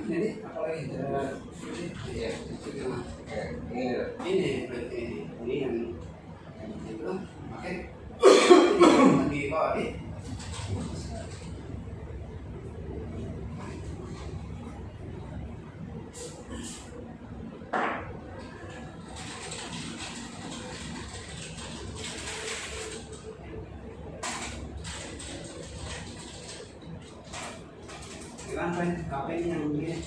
ini apalagi Iya, ini berarti ini yang itu pakai di bawah ini. Kan kapan yang ini